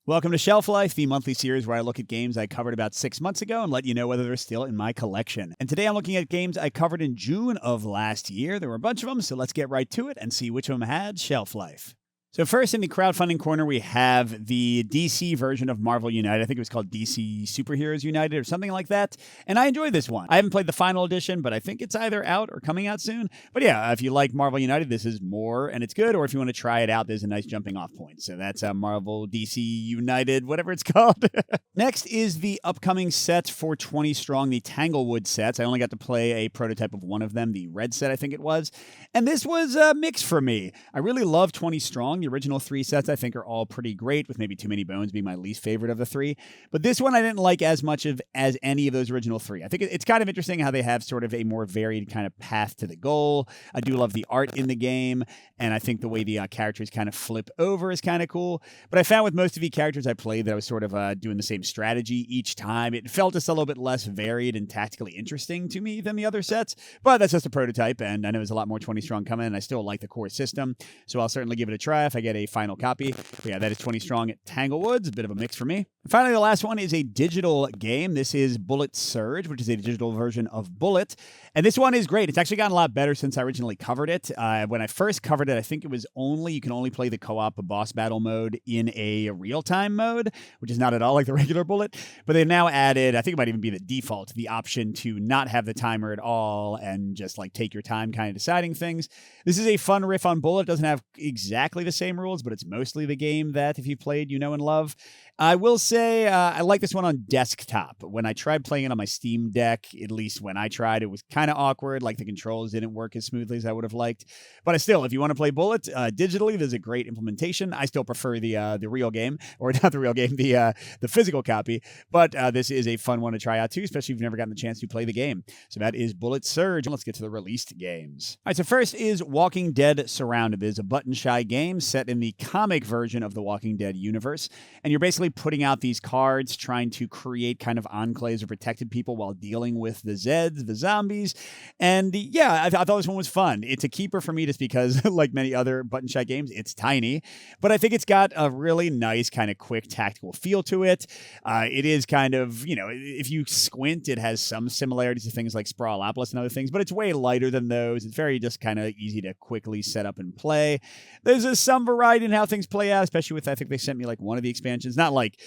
Welcome to Shelf Life, the monthly series where I look at games I covered about 6 months ago and let you know whether they're still in my collection. And today I'm looking at games I covered in June of last year. There were a bunch of them, so let's get right to it and see which of them had shelf life. So first in the crowdfunding corner, we have the DC version of Marvel United. I think it was called DC Superheroes United or something like that. And I enjoyed this one. I haven't played the final edition, but I think it's either out or coming out soon. But yeah, if you like Marvel United, this is more and it's good. Or if you want to try it out, there's a nice jumping off point. So that's Marvel DC United, whatever it's called. Next is the upcoming sets for 20 Strong, the Tanglewoods sets. I only got to play a prototype of one of them, the red set, I think it was. And this was mixed for me. I really love 20 Strong. The original 3 sets I think are all pretty great, with maybe Too Many Bones being my least favorite of the 3. But this one I didn't like as much as any of those original 3. I think it's kind of interesting how they have sort of a more varied kind of path to the goal. I do love the art in the game, and I think the way the characters kind of flip over is kind of cool. But I found with most of the characters I played that I was sort of doing the same strategy each time. It felt just a little bit less varied and tactically interesting to me than the other sets. But that's just a prototype, and I know there's a lot more 20 Strong coming, and I still like the core system. So I'll certainly give it a try if I get a final copy. But yeah, that is 20 Strong at Tanglewoods. A bit of a mix for me. And finally, the last one is a digital game. This is Bullet Surge, which is a digital version of Bullet. And this one is great. It's actually gotten a lot better since I originally covered it. When I first covered it, I think it was you can only play the co-op boss battle mode in a real-time mode, which is not at all like the regular Bullet. But they've now added, I think it might even be the default, the option to not have the timer at all and just like take your time kind of deciding things. This is a fun riff on Bullet. It doesn't have exactly the same rules, but it's mostly the game that, if you've played, you know and love. I will say I like this one on desktop. When I tried playing it on my Steam Deck, at least when I tried, it was kind of awkward. Like the controls didn't work as smoothly as I would have liked. But still, if you want to play Bullet digitally, there's a great implementation. I still prefer the real game, or not the real game, the physical copy. But this is a fun one to try out too, especially if you've never gotten the chance to play the game. So that is Bullet Surge. Let's get to the released games. All right, so first is Walking Dead Surrounded. It is a button-shy game set in the comic version of the Walking Dead universe. And you're basically putting out these cards, trying to create kind of enclaves of protected people while dealing with the Zeds, the zombies. And yeah, I thought this one was fun. It's a keeper for me just because, like many other button-shy games, it's tiny. But I think it's got a really nice kind of quick tactical feel to it. It is kind of, if you squint, it has some similarities to things like Sprawlopolis and other things, but it's way lighter than those. It's very just kind of easy to quickly set up and play. There's some variety in how things play out, especially with, I think they sent me like one of the expansions. Not like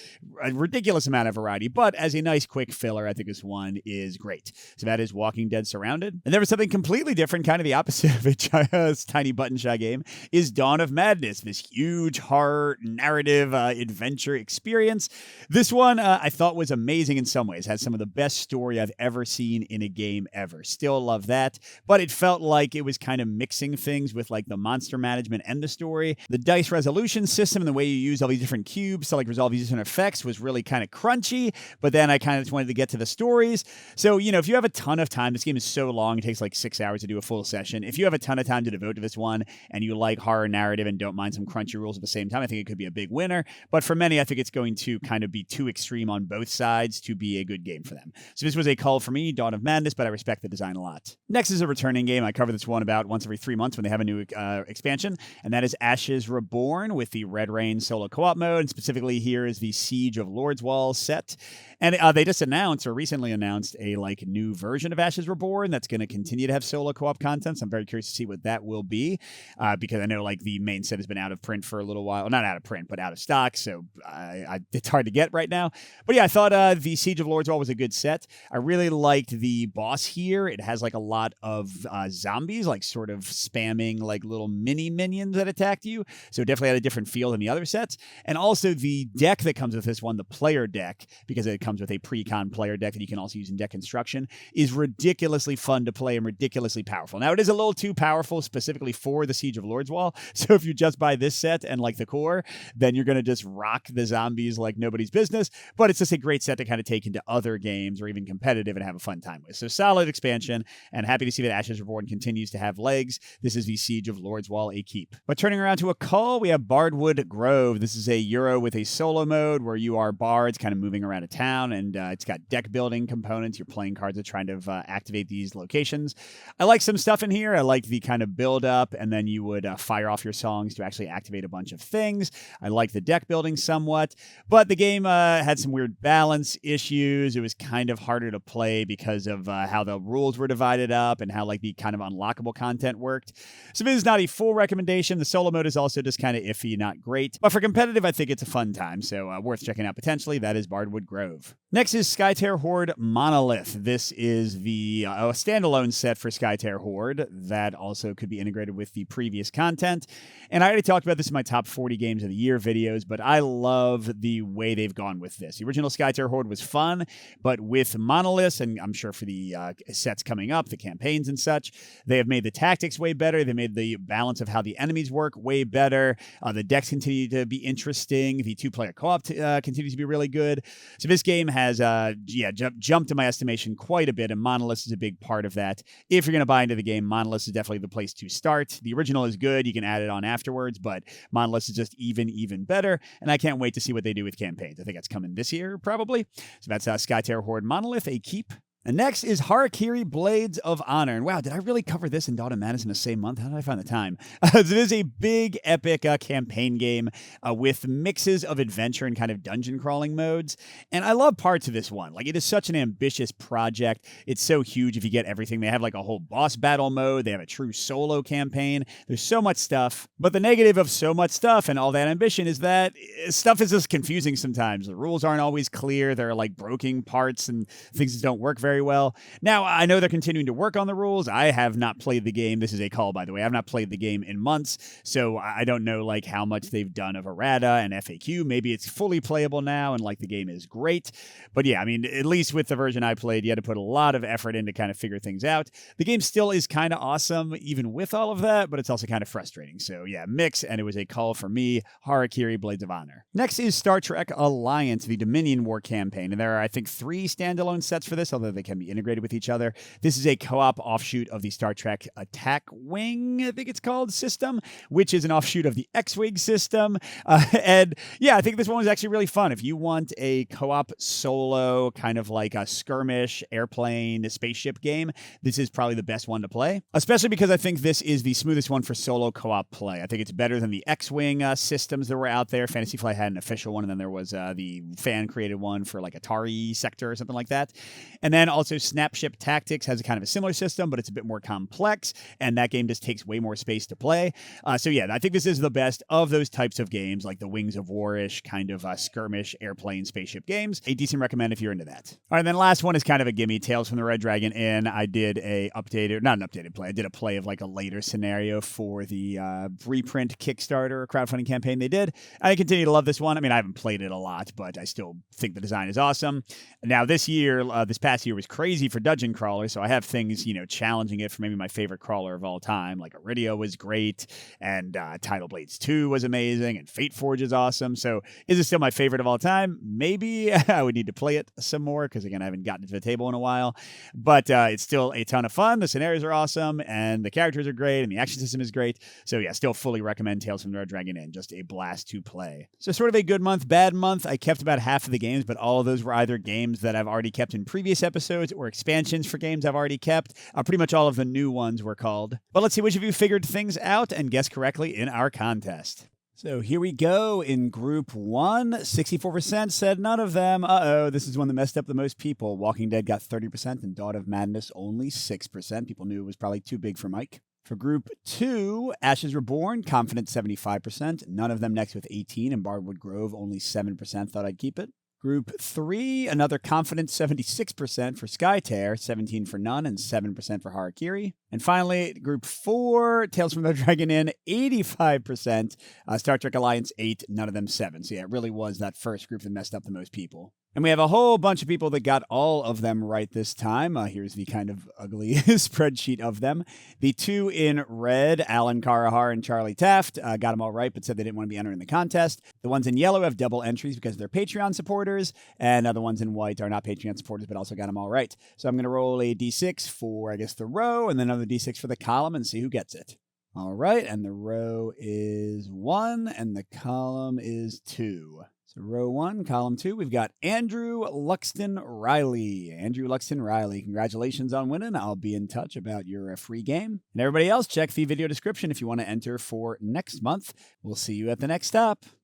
a ridiculous amount of variety, but as a nice quick filler, I think this one is great. So that is Walking Dead Surrounded. And there was something completely different, kind of the opposite of a tiny button-shy game, is Dawn of Madness, this huge horror narrative adventure experience. This one I thought was amazing in some ways. Had some of the best story I've ever seen in a game ever. Still love that, but it felt like it was kind of mixing things with like the monster management and the story. The dice resolution system and the way you use all these different cubes to like resolve these different effects was really kind of crunchy, but then I kind of just wanted to get to the stories. So, if you have a ton of time, this game is so long, it takes like 6 hours to do a full session. If you have a ton of time to devote to this one and you like horror narrative and don't mind some crunchy rules at the same time, I think it could be a big winner. But for many, I think it's going to kind of be too extreme on both sides to be a good game for them. So this was a call for me, Dawn of Madness, but I respect the design a lot. Next is a returning game. I cover this one about once every 3 months when they have a new expansion, and that is Ashes Reborn with the Red Rain solo co-op mode, and specifically here is the Siege of Lordswall set. And they just announced, or recently announced, a like new version of Ashes Reborn that's going to continue to have solo co-op content. So I'm very curious to see what that will be, because I know like the main set has been out of print for a little while. Well, not out of print, but out of stock. So it's hard to get right now. But yeah, I thought the Siege of Lordswall was a good set. I really liked the boss here. It has like a lot of zombies, like sort of spamming like little mini minions that attacked you. So it definitely had a different feel than the other sets. And also the deck that comes with this one, the player deck, because it comes with a pre-con player deck that you can also use in deck construction, is ridiculously fun to play and ridiculously powerful. Now, it is a little too powerful specifically for the Siege of Lordswall, so if you just buy this set and like the core, then you're going to just rock the zombies like nobody's business, but it's just a great set to kind of take into other games or even competitive and have a fun time with. So solid expansion, and happy to see that Ashes Reborn continues to have legs. This is the Siege of Lordswall, a keep. But turning around to to a call, we have Bardwood Grove. This is a Euro with a solo mode where you are bards kind of moving around a town, and it's got deck building components. You're playing cards that trying to activate these locations. I like some stuff in here. I like the kind of build up, and then you would fire off your songs to actually activate a bunch of things. I like the deck building somewhat, but the game had some weird balance issues. It was kind of harder to play because of how the rules were divided up and how like the kind of unlockable content worked. So this is not a full recommendation. The solo mode is also just kind of iffy, not great. But for competitive, I think it's a fun time, so worth checking out potentially. That is Bardwood Grove. Next is Skytear Horde Monolith. This is the standalone set for Skytear Horde that also could be integrated with the previous content. And I already talked about this in my top 40 games of the year videos, but I love the way they've gone with this. The original Skytear Horde was fun, but with Monoliths, and I'm sure for the sets coming up, the campaigns and such, they have made the tactics way better. They made the balance of how the enemies work way better. The decks continue to be interesting. The two-player co-op continues to be really good. So this game has jumped in my estimation quite a bit, and Monoliths is a big part of that. If you're going to buy into the game, Monoliths is definitely the place to start. The original is good. You can add it on afterwards, but Monoliths is just even better, and I can't wait to see what they do with campaigns. I think that's coming this year, probably. So that's Skytear Horde Monolith, a keep. And next is Harakiri Blades of Honor. And wow, did I really cover this in Dawn of Madness in the same month? How did I find the time? It is a big, epic campaign game with mixes of adventure and kind of dungeon crawling modes. And I love parts of this one. Like, it is such an ambitious project. It's so huge if you get everything. They have like a whole boss battle mode. They have a true solo campaign. There's so much stuff. But the negative of so much stuff and all that ambition is that stuff is just confusing sometimes. The rules aren't always clear. There are like broken parts and things that don't work very well. Now, I know they're continuing to work on the rules. I have not played the game. This is a call, by the way. I've not played the game in months, so I don't know like how much they've done of errata and FAQ. Maybe it's fully playable now and like the game is great. But yeah, I mean, at least with the version I played, you had to put a lot of effort in to kind of figure things out. The game still is kind of awesome, even with all of that, but it's also kind of frustrating. So yeah, mix, and it was a call for me, Harakiri Blades of Honor. Next is Star Trek Alliance, the Dominion War campaign. And there are, I think, 3 standalone sets for this, although they can be integrated with each other. This is a co-op offshoot of the Star Trek Attack Wing, I think it's called, system, which is an offshoot of the X-Wing system. And yeah, I think this one was actually really fun. If you want a co-op solo, kind of like a skirmish, airplane, spaceship game, this is probably the best one to play, especially because I think this is the smoothest one for solo co-op play. I think it's better than the X-Wing systems that were out there. Fantasy Flight had an official one, and then there was the fan-created one for like Atari Sector or something like that. And then also Snapship Tactics has a kind of a similar system, but it's a bit more complex, and that game just takes way more space to play. So yeah, I think this is the best of those types of games, like the Wings of War-ish kind of skirmish, airplane, spaceship games. A decent recommend if you're into that. All right, and then last one is kind of a gimme, Tales from the Red Dragon Inn. I did a play of like a later scenario for the reprint Kickstarter crowdfunding campaign they did. I continue to love this one. I mean, I haven't played it a lot, but I still think the design is awesome. Now this past year was crazy for dungeon crawlers, so I have things, challenging it for maybe my favorite crawler of all time. Like Iridia was great, and Tidal Blades 2 was amazing, and Fate Forge is awesome. So is it still my favorite of all time? Maybe. I would need to play it some more, because again, I haven't gotten to the table in a while. But it's still a ton of fun. The scenarios are awesome, and the characters are great, and the action system is great. So yeah, still fully recommend Tales from the Red Dragon Inn. Just a blast to play. So sort of a good month, bad month. I kept about half of the games, but all of those were either games that I've already kept in previous episodes or expansions for games I've already kept. Pretty much all of the new ones were called. But let's see which of you figured things out and guessed correctly in our contest. So here we go. In Group 1, 64% said none of them. This is one that messed up the most people. Walking Dead got 30% and Dawn of Madness only 6%. People knew it was probably too big for Mike. For Group 2, Ashes Reborn, confident 75%. None of them next with 18, and Bardwood Grove only 7% thought I'd keep it. Group 3, another confident 76% for Skytear, 17 for none, and 7% for Harakiri. And finally, Group 4, Tales from the Dragon Inn, 85%. Star Trek Alliance, 8, none of them 7. So yeah, it really was that first group that messed up the most people. And we have a whole bunch of people that got all of them right this time. Here's the kind of ugly spreadsheet of them. The 2 in red, Alan Karahar and Charlie Taft, got them all right, but said they didn't want to be entering the contest. The ones in yellow have double entries because they're Patreon supporters, and the ones in white are not Patreon supporters, but also got them all right. So I'm going to roll a d6 for, I guess, the row, and then another d6 for the column, and see who gets it. All right, and the row is 1 and the column is 2. So row 1, column 2, we've got Andrew Luxton Riley. Andrew Luxton Riley, congratulations on winning. I'll be in touch about your free game. And everybody else, check the video description if you want to enter for next month. We'll see you at the next stop.